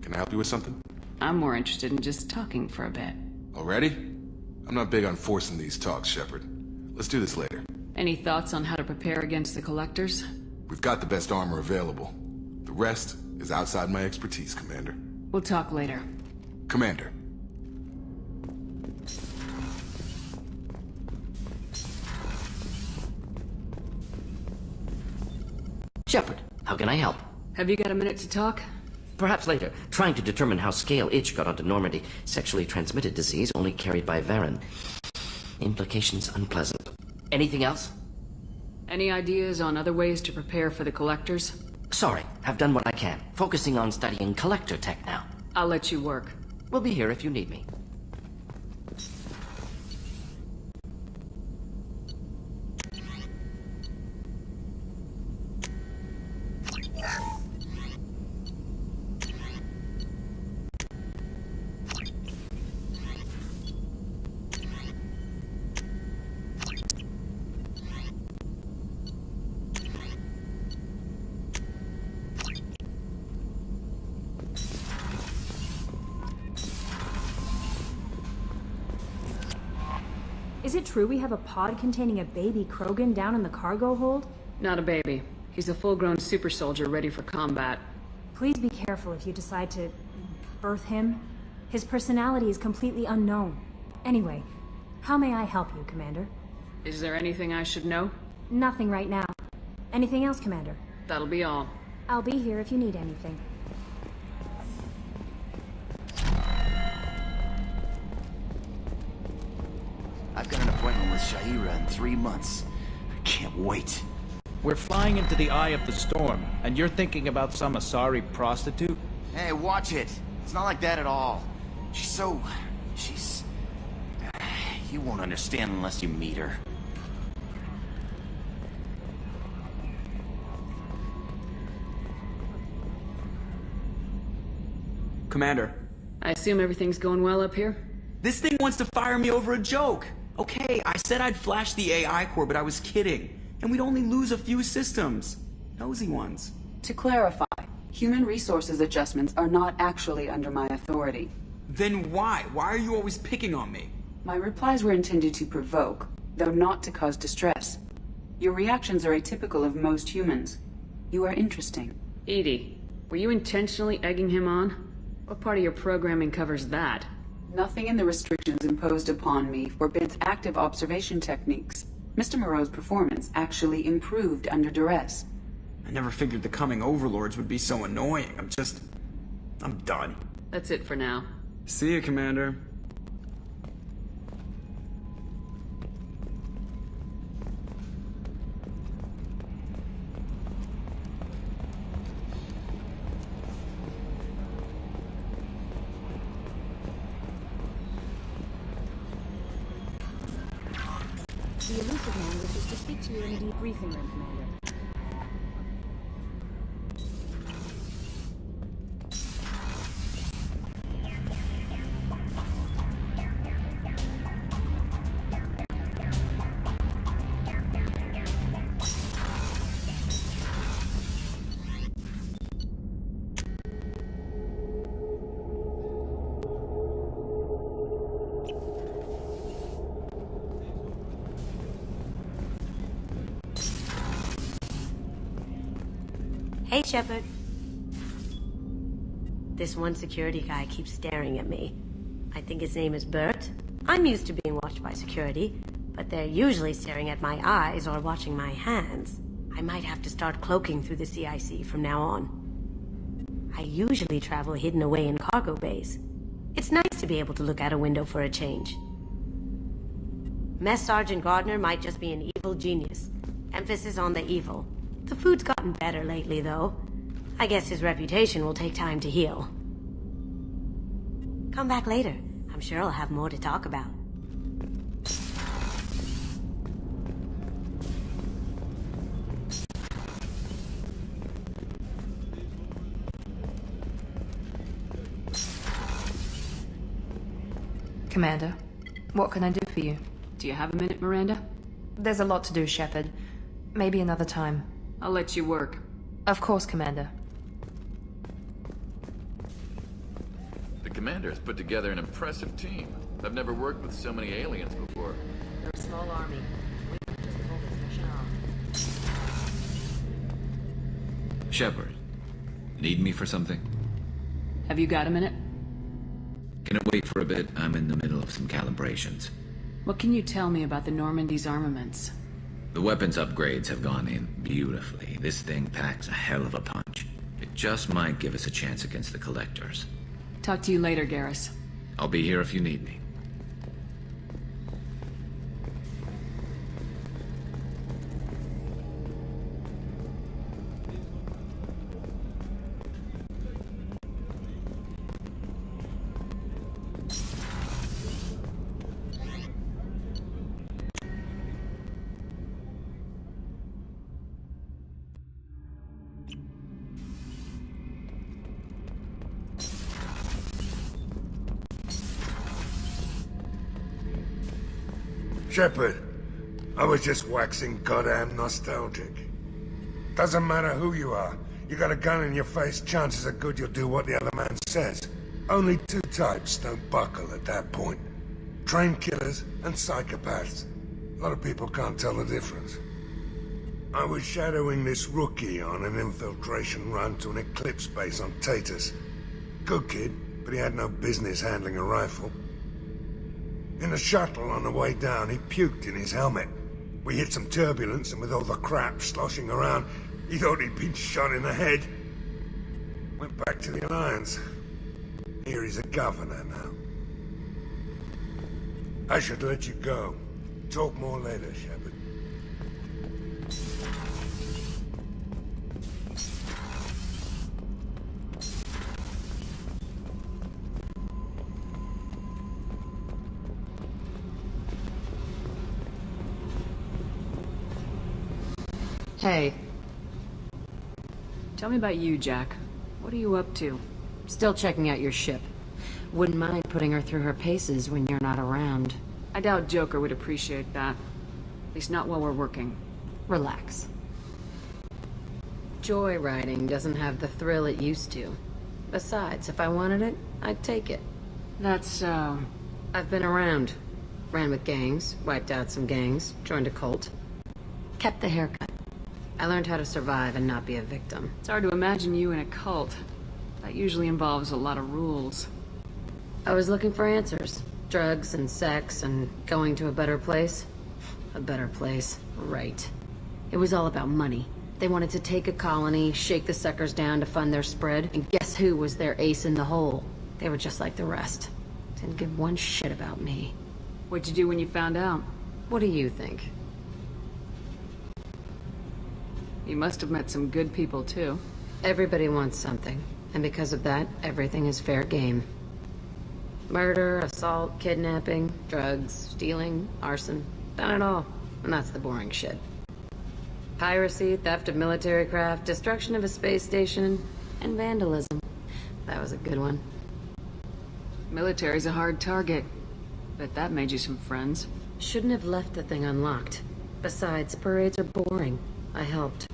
Can I help you with something? I'm more interested in just talking for a bit. Already? I'm not big on forcing these talks, Shepard. Let's do this later. Any thoughts on how to prepare against the Collectors? We've got the best armor available. The rest is outside my expertise, Commander. We'll talk later. Commander. Shepard, how can I help? Have you got a minute to talk? Perhaps later. Trying to determine how Scale Itch got onto Normandy. Sexually transmitted disease only carried by Varen. Implications unpleasant. Anything else? Any ideas on other ways to prepare for the Collectors? Sorry, I've done what I can. Focusing on studying Collector tech now. I'll let you work. We'll be here if you need me. Is it true we have a pod containing a baby Krogan down in the cargo hold? Not a baby. He's a full-grown super soldier ready for combat. Please be careful if you decide to birth him. His personality is completely unknown. Anyway, how may I help you, Commander? Is there anything I should know? Nothing right now. Anything else, Commander? That'll be all. I'll be here if you need anything. I've got an appointment with Shaira in 3 months. I can't wait. We're flying into the eye of the storm, and you're thinking about some Asari prostitute? Hey, watch it. It's not like that at all. She's... You won't understand unless you meet her. Commander. I assume everything's going well up here? This thing wants to fire me over a joke. Okay, I said I'd flash the AI core, but I was kidding. And we'd only lose a few systems. Nosy ones. To clarify, human resources adjustments are not actually under my authority. Then why? Why are you always picking on me? My replies were intended to provoke, though not to cause distress. Your reactions are atypical of most humans. You are interesting. Edie, were you intentionally egging him on? What part of your programming covers that? Nothing in the restrictions imposed upon me forbids active observation techniques. Mr. Moreau's performance actually improved under duress. I never figured the coming overlords would be so annoying. I'm done. That's it for now. See you, Commander. The elusive man wishes to speak to you in a debriefing room, Commander. Hey, Shepard. This one security guy keeps staring at me. I think his name is Bert. I'm used to being watched by security, but they're usually staring at my eyes or watching my hands. I might have to start cloaking through the CIC from now on. I usually travel hidden away in cargo bays. It's nice to be able to look out a window for a change. Mess Sergeant Gardner might just be an evil genius. Emphasis on the evil. The food's gotten better lately, though. I guess his reputation will take time to heal. Come back later. I'm sure I'll have more to talk about. Commander, what can I do for you? Do you have a minute, Miranda? There's a lot to do, Shepard. Maybe another time. I'll let you work. Of course, Commander. commander has put together an impressive team. I've never worked with so many aliens before. They're a small army. We can just pull this mission off. Shepard, need me for something? Have you got a minute? Can it wait for a bit? I'm in the middle of some calibrations. What can you tell me about the Normandy's armaments? The weapons upgrades have gone in beautifully. This thing packs a hell of a punch. It just might give us a chance against the Collectors. Talk to you later, Garrus. I'll be here if you need me. Shepard, I was just waxing goddamn nostalgic. Doesn't matter who you are. You got a gun in your face, chances are good you'll do what the other man says. Only two types don't buckle at that point. Trained killers and psychopaths. A lot of people can't tell the difference. I was shadowing this rookie on an infiltration run to an Eclipse base on Tatus. Good kid, but he had no business handling a rifle. In the shuttle on the way down, he puked in his helmet. We hit some turbulence, and with all the crap sloshing around, he thought he'd been shot in the head. Went back to the Alliance. Here he's a governor now. I should let you go. Talk more later, Shepard. Hey. Tell me about you, Jack. What are you up to? Still checking out your ship. Wouldn't mind putting her through her paces when you're not around. I doubt Joker would appreciate that. At least not while we're working. Relax. Joyriding doesn't have the thrill it used to. Besides, if I wanted it, I'd take it. That's so... I've been around. Ran with gangs, wiped out some gangs, joined a cult. Kept the haircut. I learned how to survive and not be a victim. It's hard to imagine you in a cult. That usually involves a lot of rules. I was looking for answers. Drugs and sex and going to a better place. A better place, right. It was all about money. They wanted to take a colony, shake the suckers down to fund their spread, and guess who was their ace in the hole? They were just like the rest. Didn't give one shit about me. What'd you do when you found out? What do you think? You must have met some good people, too. Everybody wants something, and because of that, everything is fair game. Murder, assault, kidnapping, drugs, stealing, arson. Done it all. And that's the boring shit. Piracy, theft of military craft, destruction of a space station, and vandalism. That was a good one. Military's a hard target. Bet that made you some friends. Shouldn't have left the thing unlocked. Besides, parades are boring. I helped.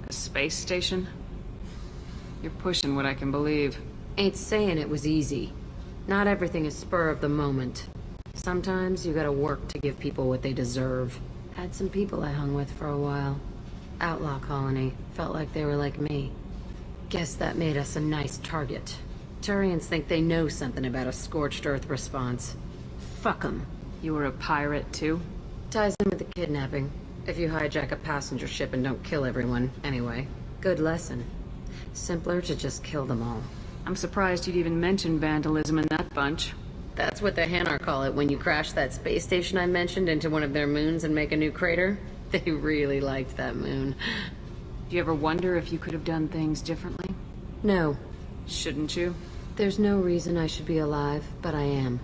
A space station? You're pushing what I can believe. Ain't saying it was easy. Not everything is spur of the moment. Sometimes you gotta work to give people what they deserve. Had some people I hung with for a while. Outlaw colony. Felt like they were like me. Guess that made us a nice target. Turians think they know something about a scorched earth response. Fuck 'em. You were a pirate, too? Ties in with the kidnapping. If you hijack a passenger ship and don't kill everyone, anyway. Good lesson. Simpler to just kill them all. I'm surprised you'd even mention vandalism in that bunch. That's what the Hanar call it when you crash that space station I mentioned into one of their moons and make a new crater. They really liked that moon. Do you ever wonder if you could have done things differently? No. Shouldn't you? There's no reason I should be alive, but I am.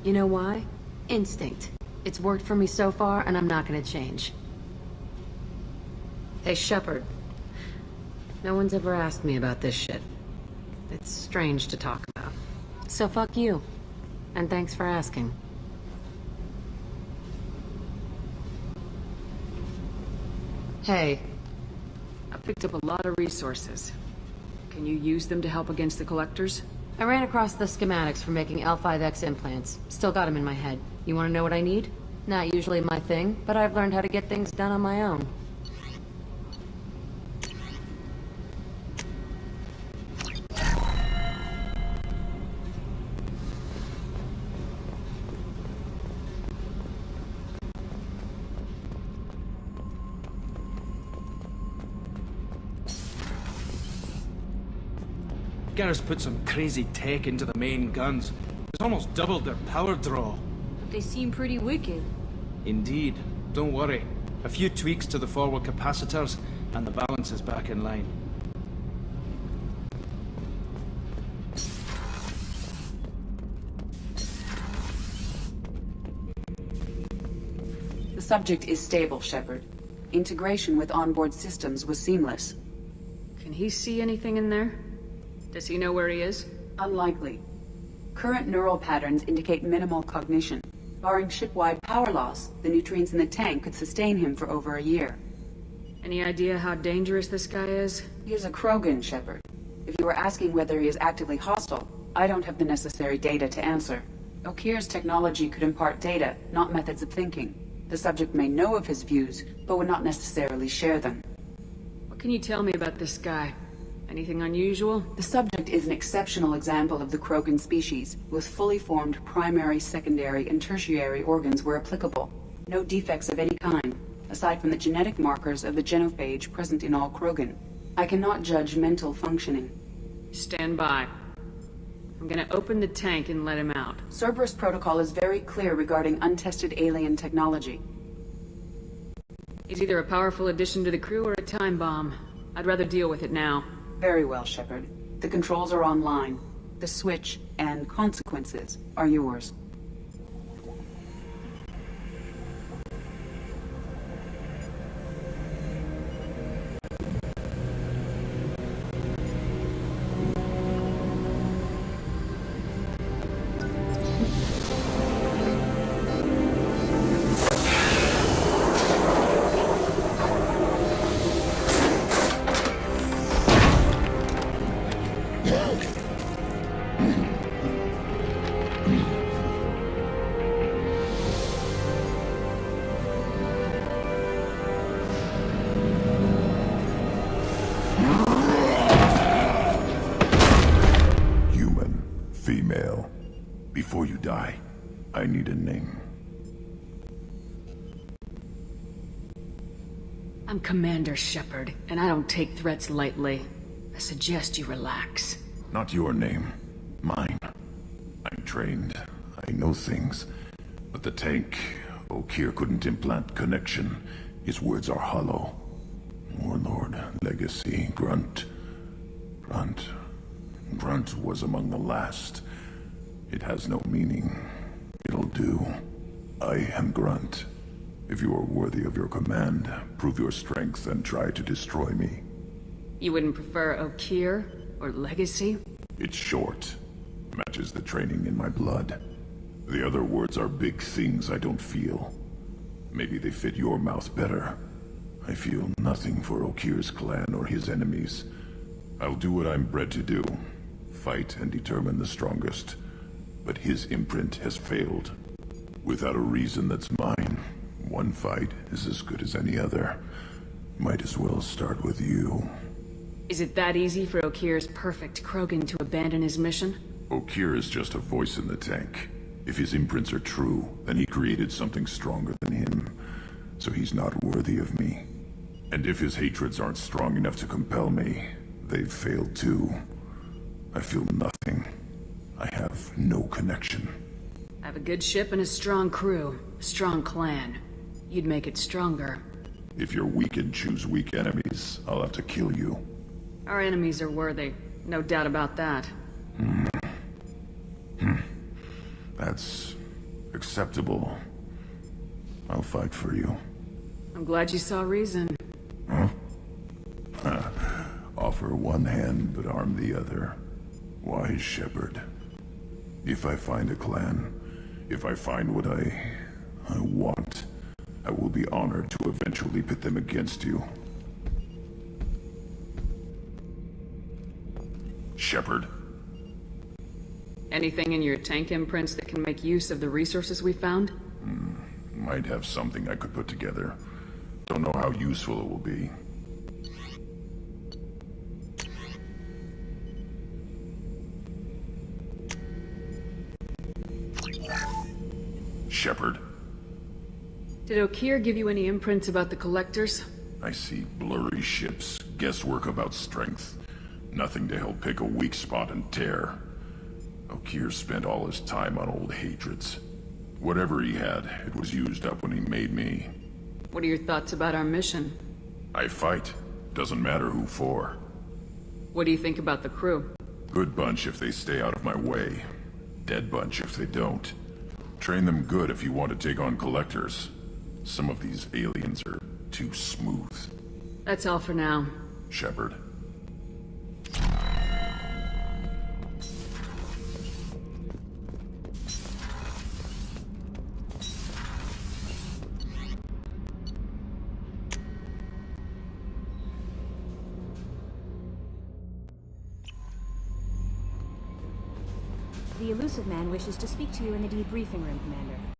You know why? Instinct. It's worked for me so far, and I'm not gonna change. Hey, Shepard. No one's ever asked me about this shit. It's strange to talk about. So fuck you. And thanks for asking. Hey. I've picked up a lot of resources. Can you use them to help against the Collectors? I ran across the schematics for making L5X implants. Still got them in my head. You want to know what I need? Not usually my thing, but I've learned how to get things done on my own. Garrus put some crazy tech into the main guns. It's almost doubled their power draw. But they seem pretty wicked. Indeed. Don't worry. A few tweaks to the forward capacitors, and the balance is back in line. The subject is stable, Shepard. Integration with onboard systems was seamless. Can he see anything in there? Does he know where he is? Unlikely. Current neural patterns indicate minimal cognition. Barring ship-wide power loss, the nutrients in the tank could sustain him for over a year. Any idea how dangerous this guy is? He is a Krogan, Shepard. If you were asking whether he is actively hostile, I don't have the necessary data to answer. Okeer's technology could impart data, not methods of thinking. The subject may know of his views, but would not necessarily share them. What can you tell me about this guy? Anything unusual? The subject is an exceptional example of the Krogan species, with fully formed primary, secondary, and tertiary organs where applicable. No defects of any kind, aside from the genetic markers of the genophage present in all Krogan. I cannot judge mental functioning. Stand by. I'm gonna open the tank and let him out. Cerberus protocol is very clear regarding untested alien technology. He's either a powerful addition to the crew or a time bomb. I'd rather deal with it now. Very well, Shepard. The controls are online. The switch and consequences are yours. Female. Before you die, I need a name. I'm Commander Shepard, and I don't take threats lightly. I suggest you relax. Not your name. Mine. I'm trained. I know things. But the tank, Okeer couldn't implant connection. His words are hollow. Warlord, Legacy, Grunt. Grunt was among the last. It has no meaning. It'll do. I am Grunt. If you are worthy of your command, prove your strength and try to destroy me. You wouldn't prefer Okeer or Legacy? It's short. Matches the training in my blood. The other words are big things I don't feel. Maybe they fit your mouth better. I feel nothing for Okeer's clan or his enemies. I'll do what I'm bred to do. Fight and determine the strongest. But his imprint has failed. Without a reason that's mine, one fight is as good as any other. Might as well start with you. Is it that easy for Okeer's perfect Krogan to abandon his mission? Okeer is just a voice in the tank. If his imprints are true, then he created something stronger than him. So he's not worthy of me. And if his hatreds aren't strong enough to compel me, they've failed too. I feel nothing. I have no connection. I have a good ship and a strong crew. A strong clan. You'd make it stronger. If you're weak and choose weak enemies, I'll have to kill you. Our enemies are worthy. No doubt about that. That's acceptable. I'll fight for you. I'm glad you saw reason. Huh? Offer one hand, but arm the other. Wise Shepard. If I find a clan, if I find what I want, I will be honored to eventually pit them against you. Shepard. Anything in your tank imprints that can make use of the resources we found? Might have something I could put together. Don't know how useful it will be. Shepard. Did Okeer give you any imprints about the collectors? I see blurry ships, guesswork about strength. Nothing to help pick a weak spot and tear. Okeer spent all his time on old hatreds. Whatever he had, it was used up when he made me. What are your thoughts about our mission? I fight. Doesn't matter who for. What do you think about the crew? Good bunch if they stay out of my way. Dead bunch if they don't. Train them good if you want to take on collectors. Some of these aliens are too smooth. That's all for now. Shepard. The elusive man wishes to speak to you in the debriefing room, Commander.